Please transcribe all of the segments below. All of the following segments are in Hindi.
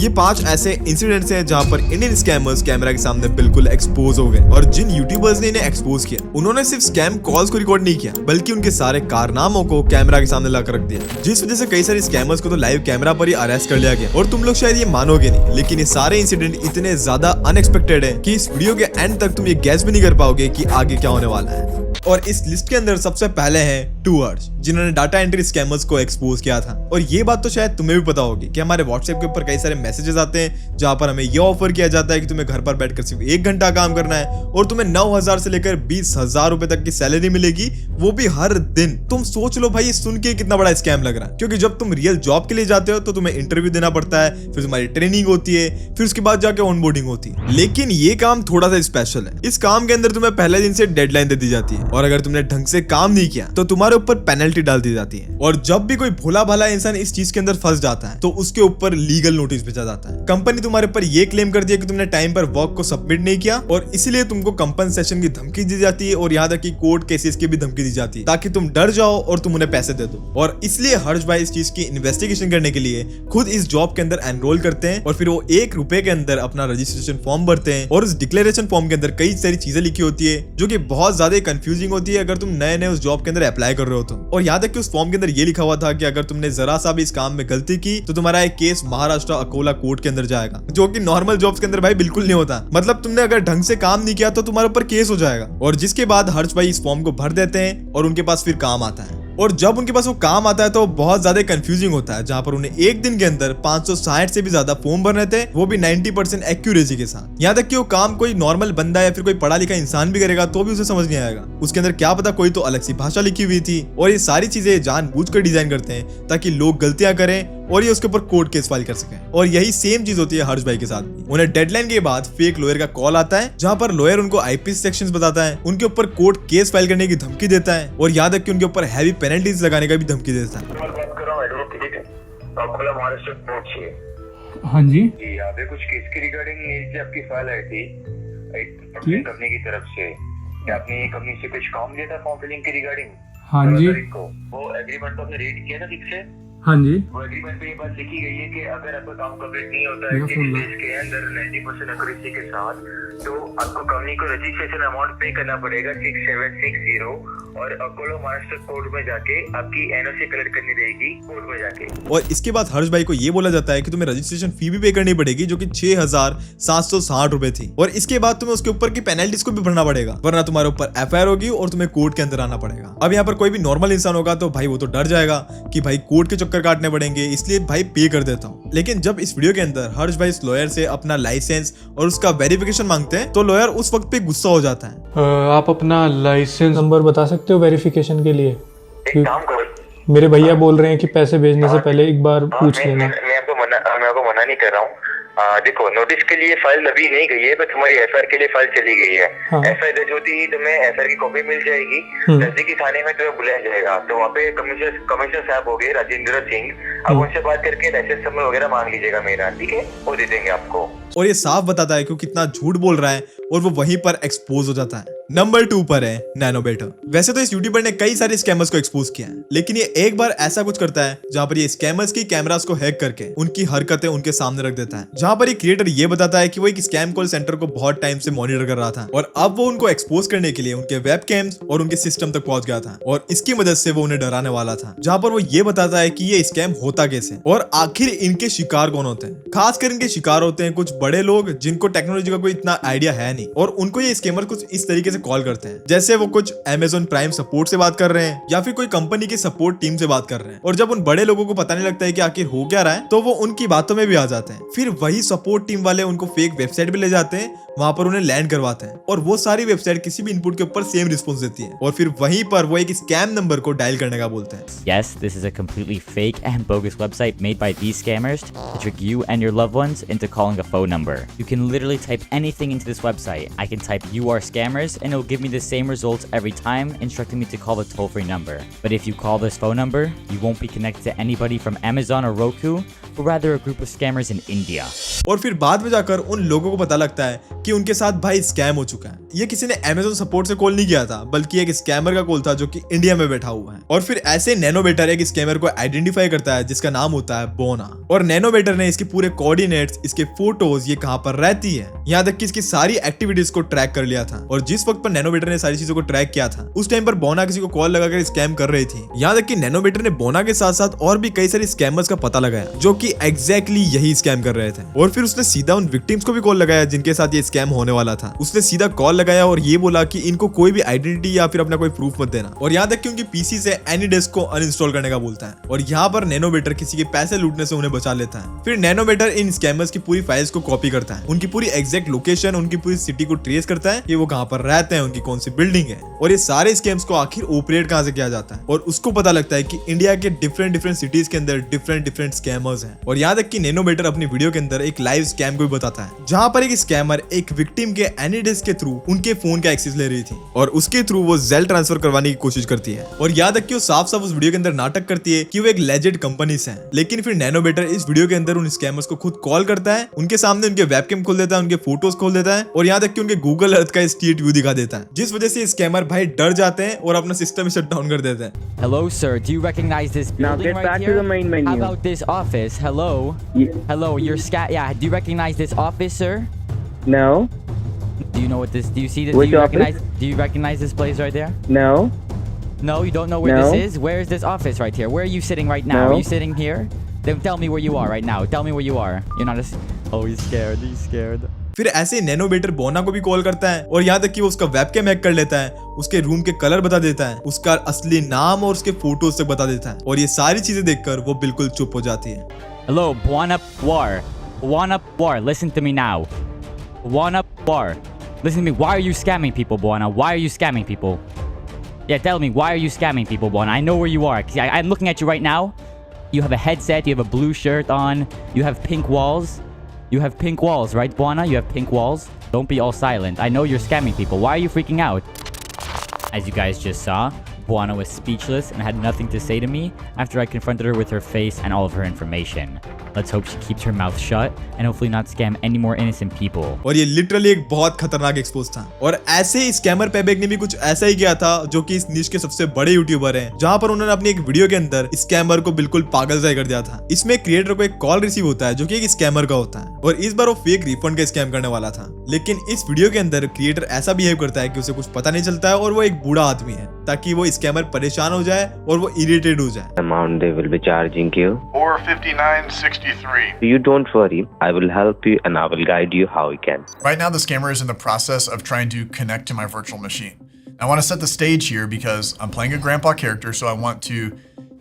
ये 5 ऐसे इंसिडेंट्स हैं जहाँ पर इंडियन स्कैमर्स कैमरा के सामने बिल्कुल एक्सपोज हो गए। और जिन यूट्यूबर्स ने इन्हें एक्सपोज किया उन्होंने सिर्फ स्कैम कॉल्स को रिकॉर्ड नहीं किया बल्कि उनके सारे कारनामों को कैमरा के सामने लाकर रख दिया, जिस वजह से कई सारे स्कैमर्स को तो लाइव कैमरा पर ही अरेस्ट कर लिया गया। और तुम लोग शायद ये मानोगे नहीं, लेकिन ये सारे इंसिडेंट इतने ज्यादा अनएक्सपेक्टेड है कि इस वीडियो के एंड तक तुम ये गैस भी नहीं कर पाओगे कि आगे क्या होने वाला है। और इस लिस्ट के अंदर सबसे पहले हैं टू हर्ष, जिन्होंने डाटा एंट्री स्कैमर्स को एक्सपोज किया था। और ये बात तो शायद तुम्हें भी पता होगी कि हमारे व्हाट्सएप के ऊपर कई सारे मैसेजेस आते हैं जहां पर हमें ये ऑफर किया जाता है कि तुम्हें घर पर बैठकर सिर्फ 1 घंटा काम करना है और तुम्हें 9,000 से लेकर 20,000 रुपए तक की सैलरी मिलेगी, वो भी हर दिन। तुम सोच लो भाई, सुन के कितना बड़ा स्कैम लग रहा है, क्योंकि जब तुम रियल जॉब के लिए जाते हो तो तुम्हें इंटरव्यू देना पड़ता है, फिर तुम्हारी ट्रेनिंग होती है, फिर उसके बाद जाके ऑनबोर्डिंग होती है। लेकिन ये काम थोड़ा सा स्पेशल है। इस काम के अंदर तुम्हें पहले दिन से डेडलाइन दे दी जाती है और अगर तुमने ढंग से काम नहीं किया तो तुम्हारे ऊपर पेनल्टी डाल दी जाती है। और जब भी कोई भोला भाला इंसान इस चीज के अंदर फंस जाता है तो उसके ऊपर लीगल नोटिस भेजा जाता है। कंपनी तुम्हारे ऊपर ये क्लेम करती है कि तुमने टाइम पर वर्क को सबमिट नहीं किया और इसीलिए तुमको कंपनसेशन की धमकी दी जाती है और यहाँ तक कि कोर्ट केसेस की भी धमकी दी जाती है ताकि तुम डर जाओ और तुम उन्हें पैसे दे दो। और इसलिए हर्ष भाई इस चीज की इन्वेस्टिगेशन करने के लिए खुद इस जॉब के अंदर एनरोल करते हैं और फिर वो 1 रुपए के अंदर अपना रजिस्ट्रेशन फॉर्म भरते हैं। और उस डिक्लेरेशन फॉर्म के अंदर कई सारी चीजें लिखी होती है जो कि बहुत ज्यादा कंफ्यूजिंग होती है अगर तुम नए उस जॉब के अंदर अप्लाई कर रहे हो तो। और यहाँ तक कि उस फॉर्म के अंदर ये लिखा हुआ था कि अगर तुमने जरा सा भी इस काम में गलती की तो तुम्हारा एक केस महाराष्ट्र अकोला कोर्ट के अंदर जाएगा, जो कि नॉर्मल जॉब्स के अंदर भाई बिल्कुल नहीं होता। मतलब तुमने अगर ढंग से काम नहीं किया तो तुम्हारे ऊपर केस हो जाएगा। और जिसके बाद हर्ष भाई इस फॉर्म को भर देते हैं और उनके पास फिर काम आता है। और जब उनके पास वो काम आता है तो बहुत ज्यादा कंफ्यूजिंग होता है, जहां पर उन्हें एक दिन के अंदर 560 से भी ज्यादा फॉर्म भरने थे, वो भी 90% एक्यूरेसी के साथ। यहाँ तक कि वो काम कोई नॉर्मल बंदा या फिर कोई पढ़ा लिखा इंसान भी करेगा तो भी उसे समझ नहीं आएगा। उसके अंदर क्या पता कोई तो अलग सी भाषा लिखी हुई थी। और ये सारी चीजें जानबूझकर डिजाइन करते हैं ताकि लोग गलतियां करें और ये उसके ऊपर कोर्ट केस फाइल कर सके। और यही सेम चीज होती है हर्ष भाई के साथ भी। उन्हें डेडलाइन के बाद फेक लॉयर का कॉल आता है, जहां पर लॉयर उनको आईपीसी सेक्शंस बताता है, उनके ऊपर कोर्ट केस फाइल करने की धमकी देता है और यहाँ तक कि उनके ऊपर हैवी पेनल्टीज लगाने का भी धमकी देता है। हाँ जी यहाँ पे कुछ केस की रिगार्डिंग आपकी फाइल आई थी एक कंपनी की तरफ से, आपने कंपनी से कुछ काम लिया था फॉर्म फिलिंग की रिगार्डिंग। हाँ जी वो एग्रीमेंट तो आपने रीड किया था ठीक से? हाँ जी वो एग्रीमेंट पे ये बात लिखी गई है कि अगर आपका काम कंप्लीट नहीं होता है 30 डेज के अंदर 90% एक्यूरेसी के साथ, तो आपको कंपनी को रजिस्ट्रेशन अमाउंट पे करना पड़ेगा 6760 और अपोलो महाराष्ट्र कोर्ट में जाके आपकी एनओसी कलेक्ट करनी रहेगी कोर्ट में जाके। और इसके बाद हर्ष भाई को ये बोला जाता है कि तुम्हें रजिस्ट्रेशन फी भी पे करनी पड़ेगी, जो कि 6,760 रुपए थी। और इसके बाद तुम्हें उसके ऊपर की पेनल्टीज को भी भरना पड़ेगा, वरना तुम्हारे ऊपर एफआईआर होगी और तुम्हें कोर्ट के अंदर आना पड़ेगा। अब यहाँ पर कोई भी नॉर्मल इंसान होगा तो भाई वो तो डर जाएगा कि भाई कोर्ट के चक्कर काटने पड़ेंगे, इसलिए भाई पे कर देता हूँ। लेकिन जब इस वीडियो के अंदर हर्ष भाई इस लॉयर से अपना लाइसेंस और उसका वेरिफिकेशन मांगते हैं तो लॉयर उस वक्त पे गुस्सा हो जाता है। आप अपना लाइसेंस नंबर बता सकते हो वेरिफिकेशन के लिए? एक काम करो, मेरे भैया बोल रहे हैं कि पैसे भेजने से पहले एक बार पूछ लेना। मैं आपको मना नहीं कर रहा हूँ। देखो, नोटिस के लिए फाइल अभी नहीं गई है, पर तुम्हारी एफआईआर के लिए फाइल चली गई है। एफआईआर जो होती है तुम्हें एफआईआर की कॉपी मिल जाएगी, नजदीकी थाने में तुम्हें बुलाया जाएगा। तो वहाँ पे कमिश्नर साहब हो गए राजेंद्र सिंह, आप उनसे बात करके लाइसेंस नंबर वगैरह मांग लीजिएगा मेरा, ठीक है? वो दे देंगे आपको। और ये साफ बताता है कि वो कितना झूठ बोल रहा है और वो वहीं पर एक्सपोज हो जाता है। नंबर 2 पर है नैनोबेटर। वैसे तो इस यूट्यूबर ने कई सारे स्कैमर्स को एक्सपोज किया है, लेकिन ये एक बार ऐसा कुछ करता है जहां पर ये स्कैमर्स की कैमरास को हैक करके उनकी हरकतें उनके सामने रख देता है। जहां पर ये क्रिएटर ये बताता है कि वो एक स्कैम कॉल सेंटर को बहुत टाइम से मॉनिटर कर रहा था और अब वो उनको एक्सपोज करने के लिए उनके वेबकैम्स और उनके सिस्टम तक पहुंच गया था और इसकी मदद से वो उन्हें डराने वाला था। जहां पर वो ये बताता है कि ये स्कैम होता कैसे और आखिर इनके शिकार कौन होते हैं। खासकर इनके शिकार होते हैं कुछ बड़े लोग जिनको टेक्नोलॉजी का कोई इतना आइडिया है नहीं, और उनको ये स्कैमर कुछ इस तरीके से कॉल करते हैं जैसे वो कुछ Amazon प्राइम सपोर्ट से बात कर रहे हैं या फिर कोई कंपनी की सपोर्ट टीम से बात कर रहे हैं। और जब उन बड़े लोगों को पता नहीं लगता है कि आखिर हो क्या रहा है तो वो उनकी बातों में भी आ जाते हैं। फिर वही सपोर्ट टीम वाले उनको फेक वेबसाइट पे ले जाते हैं, वहां पर उन्हें लैंड करवाते हैं और वो सारी वेबसाइट किसी भी इनपुट के ऊपर सेम रिस्पॉन्स देती है और फिर वहीं पर वो एक स्कैम नंबर को डायल करने का बोलते हैं। Yes, this is a completely fake and bogus website made by these scammers to trick you and your loved ones into calling a phone number. You can literally type anything into this website. I can type "you are scammers" and it will give me the same results every time, instructing me to call the toll-free number. But if you call this phone number, you won't be connected to anybody from Amazon or Roku, but rather a group of scammers in India. और फिर बाद में जाकर उन लोगों को पता लगता है कि उनके साथ भाई स्कैम हो चुका है। ये किसी ने Amazon सपोर्ट से कॉल नहीं किया था, बल्कि एक स्कैमर का कॉल था जो कि इंडिया में बैठा हुआ है। और फिर ऐसे नैनोवेटर एक स्कैमर को आइडेंटिफाई करता है जिसका नाम होता है बोना। और नैनोवेटर ने इसके पूरे कोऑर्डिनेट्स, इसके फोटोज, ये कहां पर रहती है, यहाँ तक कि इसकी सारी एक्टिविटीज को ट्रैक कर लिया था। और जिस वक्त पर नैनोवेटर ने सारी चीजों को ट्रैक किया था, उस टाइम पर बोना किसी को कॉल लगाकर स्कैम कर रही थी। यहाँ तक कि नैनोवेटर ने बोना के साथ साथ और भी कई सारे स्कैमर्स का पता लगाया जो कि एग्जैक्टली यही स्कैम कर रहे थे। और फिर उसने सीधा उन विक्टिम्स को भी कॉल लगाया जिनके साथ ये स्कैम होने वाला था। उसने सीधा कॉल लगाया और ये बोला कि इनको कोई भी आइडेंटिटी या फिर अपना कोई प्रूफ मत देना, और यहाँ तक कि उनकी पीसी से एनीडेस्क को अनइंस्टॉल करने का बोलता है। और यहाँ पर नैनोवेटर किसी के पैसे लूटने से उन्हें बचा लेता है। फिर नैनोवेटर इन स्कैमर्स की पूरी फाइल्स को कॉपी करता है, उनकी पूरी एग्जैक्ट लोकेशन, उनकी पूरी सिटी को ट्रेस करता है कि वो कहाँ पर रहते हैं, उनकी कौन सी बिल्डिंग है, और ये सारे स्कैम्स को आखिर ऑपरेट कहाँ से किया जाता है। और उसको पता लगता है कि इंडिया के डिफरेंट सिटीज के अंदर डिफरेंट स्कैमर्स हैं। और यहाँ तक कि नैनोवेटर अपनी वीडियो के अंदर एक लाइव स्कैम को भी बताता है, जहाँ पर एक स्कैमर एक विक्टिम के एनीडेस्क के थ्रू उनके फोन का एक्सेस ले रही थी और उसके थ्रू वो जेल ट्रांसफर करवाने की कोशिश करती है। और यहाँ तक कि वो साफ उस वीडियो के अंदर नाटक करती है कि वो एक लेजेंड कंपनी से है। लेकिन फिर नैनोवेटर इस वीडियो के अंदर उन स्कैमर्स को खुद कॉल करता है, उनके सामने उनके वेबकैम खोल देता है, उनके फोटोज खोल देता है, और यहाँ तक कि उनके गूगल अर्थ का स्ट्रीट व्यू दिखा देता है, जिस वजह से स्कैमर भाई डर जाते हैं और अपना सिस्टम शट डाउन कर देते हैं। Hello, sir. Do you recognize this Now building get right back here? to the main menu. How about this office? Hello. Hello. You're Yeah. Do you recognize this office, sir? No, Do you know what this? Do you see this? Which do you office? recognize? Do you recognize this place right there? no, No, you don't know where No. this is. Where is this office right here? Where are you sitting right now? No. Are you sitting here? Then tell me where you are right now. Tell me where you are. You're not a. Oh, he's scared. He's scared. फिर ऐसे नैनोवेटर बोना को भी कॉल करता है और यहाँ तक कि वो उसका वेबकैम हैक कर लेता है, उसके रूम के कलर बता देता है, उसका असली नाम और उसके फोटोज तक बता देता है। और ये सारी चीजें देखकर वो बिल्कुल चुप हो जाती है। Hello, Buana War. Buana War. Listen to me now. Buana War. Listen to me. Why are you scamming people, Buana? Why are you scamming people? Yeah, tell me. Why are you scamming people, Buana? I know where you are. 'Cause I'm looking at you right now. You have a headset. You have a blue shirt on. You have pink walls. You have pink walls, right, Buana? You have pink walls. Don't be all silent. I know you're scamming people. Why are you freaking out? As you guys just saw, Buana was speechless and had nothing to say to me after I confronted her with her face and all of her information. Let's hope she keeps her mouth shut and hopefully not scam any more innocent people. और ये लिटरली एक बहुत खतरनाक एक्सपोज था। और ऐसे ही स्कैमर पेबैक ने भी कुछ ऐसा ही किया था, जो कि इस निश के सबसे बड़े यूट्यूबर हैं, जहां पर उन्होंने अपनी एक वीडियो के अंदर स्कैमर को बिल्कुल पागल सा कर दिया था। इसमें क्रिएटर को एक कॉल रिसीव होता है जो कि एक स्कैमर का होता है, और इस बार वो फेक रिफंड का स्कैम करने वाला था। लेकिन इस वीडियो के अंदर क्रिएटर ऐसा बिहेव करता है कि उसे कुछ पता नहीं चलता है और वो एक बूढ़ा आदमी है, ताकि वो स्कैमर परेशान हो जाए और वो इरिटेट हो जाए। amount they will be charging you. $459.63. You don't worry, I will help you and I will guide you how you can. Right now, the scammer is in the process of trying to connect to my virtual machine. I want to set the stage here because I'm playing a grandpa character, so I want to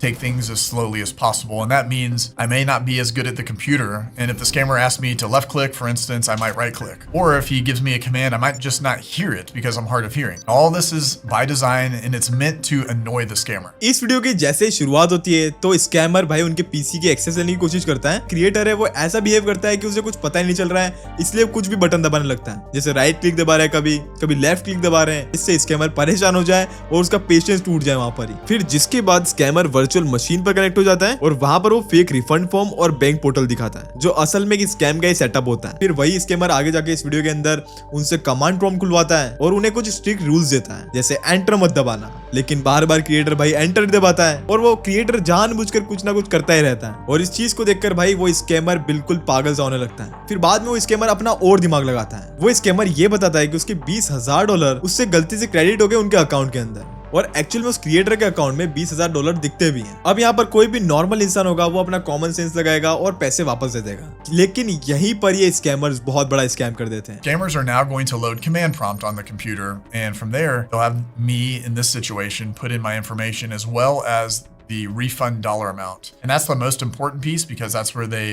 take things as slowly as possible, and that means I may not be as good at the computer, and if the scammer asks me to left click, for instance, I might right click, or if he gives me a command, I might just not hear it because I'm hard of hearing. All this is by design and it's meant to annoy the scammer. इस वीडियो की जैसे ही शुरुआत होती है तो स्कैमर भाई उनके पीसी की एक्सेस लेने की कोशिश करता है। क्रिएटर है वो ऐसा बिहेव करता है कि उसे कुछ पता ही नहीं चल रहा है, इसलिए कुछ भी बटन दबाने लगता है, जैसे राइट क्लिक दबा रहा है, कभी लेफ्ट क्लिक दबा रहे हैं, इससे स्कैमर परेशान हो जाए और उसका पेशेंस टूट जाए वहां पर ही। फिर जिसके बाद स्कैमर वर्चुअल मशीन पर हो जाता है और वहां पर वो फेक रिफंड फॉर्म और बैंक पोर्टल दिखाता है, जो असल में एक स्कैम का ही सेटअप होता है। फिर वही स्कैमर आगे जाके इस वीडियो के अंदर उनसे कमांड प्रॉम्प्ट खुलवाता है और उन्हें कुछ स्ट्रिक्ट रूल्स देता है, जैसे एंटर मत दबाना, लेकिन बार बार क्रिएटर भाई एंटर दबाता है और वो क्रिएटर जानबूझकर कुछ ना कुछ करता ही रहता है। और इस चीज को देखकर भाई वो स्कैमर बिल्कुल पागल सा होने लगता है। फिर बाद में वो स्कैमर अपना और दिमाग लगाता है। वो स्कैमर ये बताता है कि उसके $20,000 उससे गलती से क्रेडिट हो गए उनके अकाउंट के अंदर, और एक्चुअल में उस क्रिएटर के अकाउंट में $20,000 दिखते भी हैं। अब यहाँ पर कोई भी नॉर्मल इंसान होगा वो अपना कॉमन सेंस लगाएगा और पैसे वापस दे देगा, लेकिन यहीं पर ये स्कैमर्स बहुत बड़ा स्कैम कर देते हैं। Scammers are now going to load command prompt on the computer, and from there, they'll have me in this situation put in my information as well as the refund dollar amount. And that's the most important piece because that's where they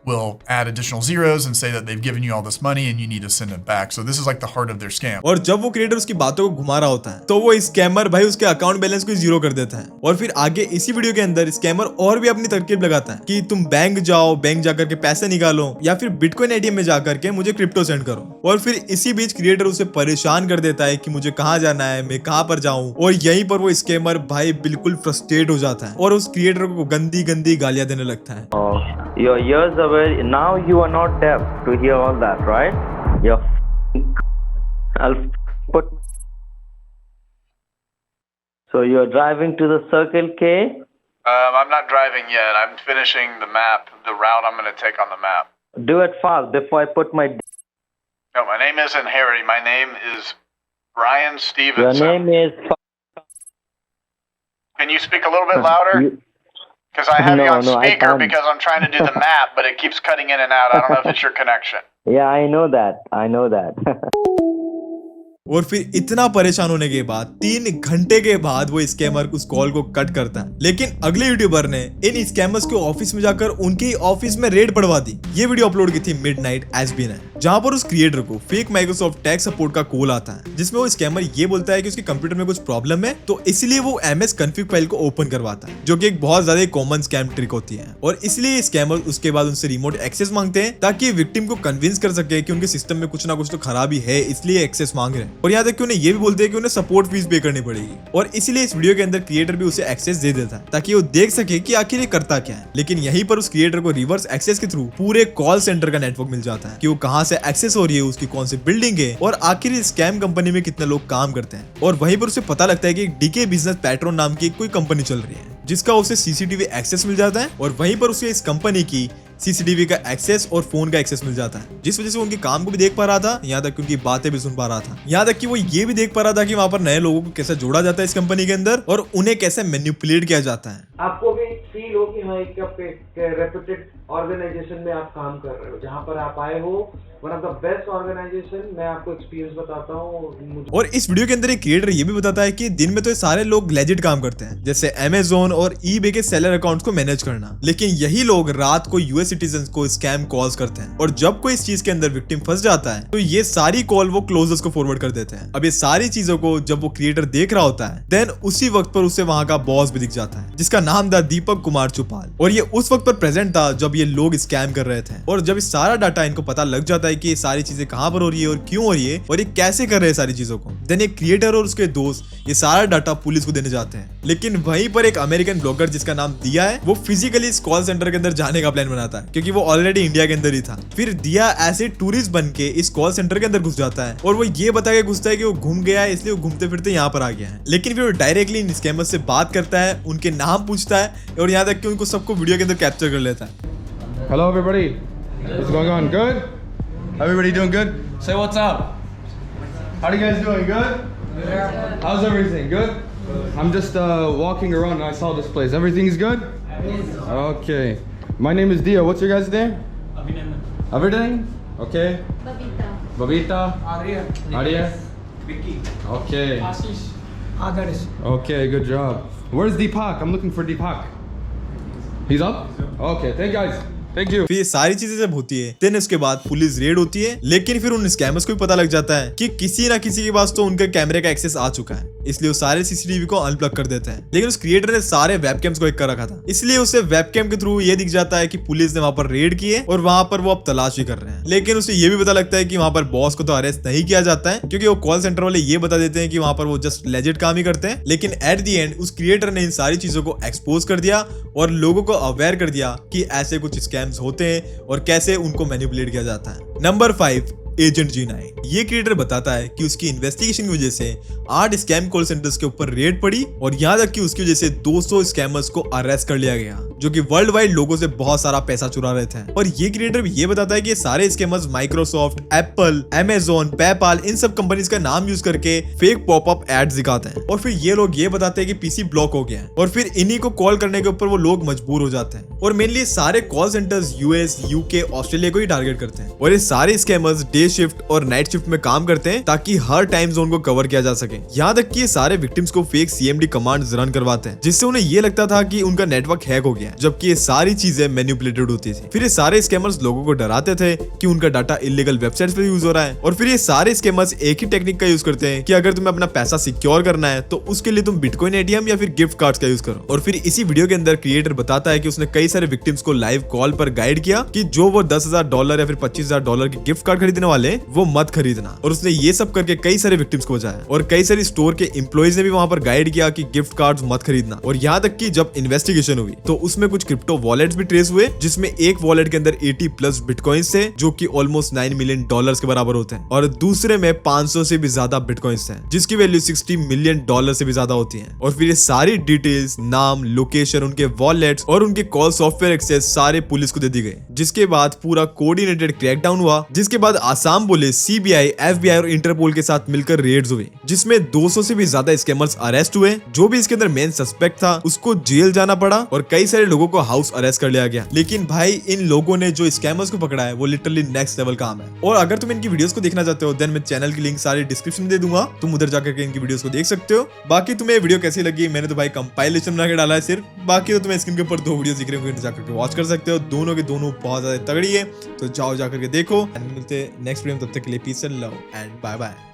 will add additional zeros and say that they've given you all this money and you need to send it back. So this is like the heart of their scam. और जब वो क्रिएटर उसकी बातों को घुमा रहा होता है तो वो स्कैमर भाई उसके अकाउंट बैलेंस को जीरो कर देता है। और फिर आगे इसी वीडियो के अंदर स्कैमर और भी अपनी तरकीब लगाता है कि तुम बैंक जाओ, बैंक जाकर के पैसे निकालो या फिर बिटकॉइन एटीएम में जाकर के मुझे क्रिप्टो सेंड करो। और फिर इसी बीच क्रिएटर उसे परेशान कर देता है कि मुझे कहाँ जाना है, मैं कहाँ पर जाऊँ। और यहीं पर वो स्कैमर भाई बिल्कुल फ्रस्ट्रेट हो जाता है और उस क्रिएटर को गंदी गंदी गालियां देने लगता है। Your ears are very, now you are not deaf to hear all that, right? I'll put. So you're driving to the Circle K? I'm not driving yet. I'm finishing the map, the route I'm going to take on the map. Do it fast before I put my. No, my name isn't Harry. My name is Brian Your Stevenson. name is. Can you speak a little bit louder? Because I have you on speaker because I'm trying to do the map, but it keeps cutting in and out. I don't know if it's your connection. Yeah, I know that. I know that. और फिर इतना परेशान होने के बाद 3 घंटे के बाद वो स्कैमर उस कॉल को कट करता है। लेकिन अगले यूट्यूबर ने इन स्कैमर्स के ऑफिस में जाकर उनके ऑफिस में रेड पड़वा दी। ये वीडियो अपलोड की थी मिडनाइट एसबी ने, जहां पर उस क्रिएटर को फेक माइक्रोसॉफ्ट टेक सपोर्ट का कॉल आता है, जिसमें वो स्कैमर ये बोलता है कि उसके कंप्यूटर में कुछ प्रॉब्लम है, तो इसलिए वो MS कॉन्फ़िग फाइल को ओपन करवाता है, जो कि एक बहुत ज्यादा कॉमन स्कैम ट्रिक होती है। और इसलिए स्कैमर उसके बाद उनसे रिमोट एक्सेस मांगते हैं ताकि विक्टिम को कन्विंस कर सके कि उनके सिस्टम में कुछ ना कुछ तो खराबी है, इसलिए एक्सेस मांग रहे हैं। और यहाँ तक कि उन्हें ये भी बोलते हैं कि उन्हें सपोर्ट फीस पे करनी पड़ेगी। और इसीलिए इस वीडियो के अंदर क्रिएटर भी उसे एक्सेस दे देता है ताकि वो देख सके कि आखिर ये करता क्या है। लेकिन यहीं पर उस क्रिएटर को रिवर्स एक्सेस के थ्रू पूरे कॉल सेंटर का नेटवर्क मिल जाता है कि वो कहां से एक्सेस हो रही है, उसकी कौन सी बिल्डिंग है और आखिर इस स्कैम कंपनी में कितने लोग काम करते हैं। और वहीं पर उसे पता लगता है कि डीके बिजनेस पैट्रन नाम की कोई कंपनी चल रही है जिसका उसे सीसीटीवी एक्सेस मिल जाता है। और वहीं पर उसे इस कंपनी की सीसीटीवी का एक्सेस और फोन का एक्सेस मिल जाता है, जिस वजह से वो उनके काम को भी देख पा रहा था, यहाँ तक कि उनकी बातें भी सुन पा रहा था। यहाँ तक कि वो ये भी देख पा रहा था कि वहाँ पर नए लोगों को कैसे जोड़ा जाता है इस कंपनी के अंदर और उन्हें कैसे मैनिपुलेट किया जाता है। आपको भी फील हो कि हाँ एक रेप्यूटेड ऑर्गेनाइजेशन में आप काम कर रहे हो, जहाँ पर आप आए हो, one of the best organisation. मैं आपको एक्सपीरियंस बताता हूँ। और इस वीडियो के अंदर एक क्रिएटर ये भी बताता है कि दिन में तो ये सारे लोग लेजिट काम करते हैं, जैसे अमेज़न और ईबे के सेलर अकाउंट्स को मैनेज करना, लेकिन यही लोग रात को यूएस सिटीजन को स्कैम कॉल्स करते हैं। और जब कोई इस चीज के अंदर विक्टिम फंस जाता है तो ये सारी कॉल वो क्लोजर्स को फॉरवर्ड कर देते हैं। अब ये सारी चीजों को जब वो क्रिएटर देख रहा होता है, देन उसी वक्त पर उसे वहां का बॉस भी दिख जाता है, जिसका नाम था दीपक कुमार चुपाल। और ये उस वक्त पर प्रेजेंट था जब ये लोग स्कैम कर रहे थे। और जब इस सारा डाटा इनको पता लग जाता है कि ये सारी चीजें कहां पर हो रही है और क्यों हो रही है और ये कैसे कर रहे हैं सारी चीजों को, देन एक क्रिएटर और उसके दोस्त ये सारा डाटा पुलिस को देने जाते हैं। लेकिन वहीं पर एक अमेरिकन ब्लॉगर जिसका नाम दिया है, वो फिजिकली इस कॉल सेंटर के अंदर जाने का प्लान बनाता है क्योंकि वो ऑलरेडी इंडिया के अंदर ही था। फिर दिया ऐसे टूरिस्ट बन के इस कॉल सेंटर के अंदर घुस जाता है और वो ये बता के घुसता है कि वो घूम गया है, इसलिए वो घूमते फिरते यहाँ पर आ गया है। लेकिन फिर वो डायरेक्टली इन स्कैमर्स से बात करता है, उनके नाम पूछता है और यहाँ तक कि उनको सबको वीडियो के अंदर कैप्चर कर लेता है। Hello everybody, what's going on? Good? Everybody doing good? Say what's up. How are you guys doing? Good? How's everything? Good? I'm just walking around and I saw this place. Everything's good? Okay. My name is Dia. What's your guys' name? Everything? Okay. Babita. Arya. Vicky. Okay. Adarsh. Okay, good job. Where's Deepak? I'm looking for Deepak. He's up? Okay, thank you guys. Thank you. फिर ये सारी चीजें जब होती है, देन उसके बाद पुलिस रेड होती है। लेकिन फिर उन स्कैमर्स को भी पता लग जाता है कि किसी ना किसी के पास तो उनके कैमरे का एक्सेस आ चुका है, इसलिए वो सारे सीसीटीवी को अनप्लग कर देते हैं। लेकिन उस क्रिएटर ने सारे वेबकैम्स को हैक कर रखा था, इसलिए उसे वेबकैम के थ्रू ये दिख जाता है कि पुलिस ने वहां पर रेड की है और वहां पर वो अब तलाशी कर रहे हैं। लेकिन उसे ये भी पता लगता है कि वहां पर बॉस को तो अरेस्ट नहीं किया जाता है, क्योंकि वो कॉल सेंटर वाले ये बता देते हैं कि वहां पर वो जस्ट लेजिट काम ही करते हैं। लेकिन एट द एंड उस क्रिएटर ने इन सारी चीजों को एक्सपोज कर दिया और लोगों को अवेयर कर दिया कि ऐसे कुछ स्कैम्स होते हैं और कैसे उनको मैनिपुलेट किया जाता है। Number 5, agent G9। ये क्रिएटर बताता है कि उसकी इन्वेस्टिगेशन की वजह से 8 स्कैम कॉल सेंटर्स के ऊपर रेड पड़ी और यहाँ तक कि उसकी वजह से 200 स्कैमर्स को अरेस्ट कर लिया गया, जो कि वर्ल्ड वाइड लोगों से बहुत सारा पैसा चुरा रहे थे। और ये क्रिएटर भी ये बताता है कि ये सारे scammers Microsoft, Apple, Amazon, PayPal, इन सब कंपनीज का नाम यूज करके फेक पॉपअप एड्स दिखाते हैं। और फिर ये लोग ये बताते हैं कि पीसी ब्लॉक हो गया है और फिर इन्हीं को कॉल करने के ऊपर वो लोग मजबूर हो जाते हैं। और मेनली सारे call centres US, UK, Australia को ही टारगेट करते हैं। और ये सारे स्कैमर्स डे शिफ्ट और नाइट शिफ्ट में काम करते हैं ताकि हर टाइम जोन को कवर किया जा सके। यहाँ तक कि ये सारे विक्टिम्स को फेक CMD कमांड्स रन करवाते हैं, जिससे उन्हें ये लगता था कि उनका नेटवर्क हैक हो गया है। है, जबकि ये सारी चीजें मैनिपुलेटेड होती थी। फिर ये सारे स्कैमर्स लोगों को डराते थे कि उनका डाटा इलीगल वेबसाइट्स पे यूज हो रहा है, और फिर ये सारे स्कैमर्स एक ही टेक्निक का यूज करते हैं कि अगर तुम्हें अपना पैसा सिक्योर करना है तो उसके लिए तुम बिटकॉइन एटीएम या फिर गिफ्ट कार्ड्स का यूज करो। और फिर इसी वीडियो के अंदर क्रिएटर बताता है कि उसने कई सारे विक्टिम्स को लाइव कॉल पर गाइड किया कि जो वो $10,000 या फिर $25,000 की गिफ्ट कार्ड खरीदने वाले वो मत खरीदना, और उसने ये सब करके कई सारे विक्टिम्स को बचाया। और कई सारी स्टोर के एम्प्लॉइज ने भी वहां पर गाइड किया कि गिफ्ट कार्ड्स मत खरीदना। और यहाँ तक कि जब इन्वेस्टिगेशन हुई तो उसमें कुछ क्रिप्टो वॉलेट्स भी ट्रेस हुए, जिसमें एक वॉलेट के अंदर 80+ बिटकॉइंस थे जो कि ऑलमोस्ट $9 मिलियन के बराबर होते हैं, और दूसरे में 500 से भी ज्यादा बिटकॉइंस थे जिसकी वैल्यू $60 मिलियन से भी ज्यादा होती है। और फिर ये सारी डिटेल्स, नाम, लोकेशन, उनके वॉलेट्स और उनके कॉल सॉफ्टवेयर एक्सेस सारे पुलिस को दे दी गई, जिसके बाद पूरा कोऑर्डिनेटेड क्रैकडाउन हुआ, जिसके बाद आसाम पुलिस, सीबीआई, एफबीआई और इंटरपोल के साथ मिलकर रेड्स हुई, जिसमें 200 से भी ज्यादा स्कैमर्स अरेस्ट हुए। जो भी इसके अंदर मेन सस्पेक्ट था उसको जेल जाना पड़ा और कई सारे लोगों को हाउस अरेस्ट कर लिया गया। लेकिन भाई इन लोगों ने जो स्कैमर्स को पकड़ा है वो लिटरली नेक्स्ट लेवल काम है। और अगर तुम इनकी वीडियोस को देखना चाहते हो देन मैं चैनल की लिंक सारी डिस्क्रिप्शन में दे दूंगा, तुम उधर जाकर के इनकी वीडियोस को देख सकते हो। बाकी तुम्हें वीडियो कैसी लगी, मैंने तो भाई कंपाइलेशन बना के डाला है सिर्फ, बाकी तो तुम्हें स्क्रीन के ऊपर 2 वीडियो दिख रहे होंगे, जाकर के वॉच कर सकते हो। दोनों के दोनों बहुत ज्यादा तगड़ी है, तो जाओ जाकर के देखो। मिलते हैं नेक्स्ट वीडियो में, तब तक के लिए peace and love and bye bye.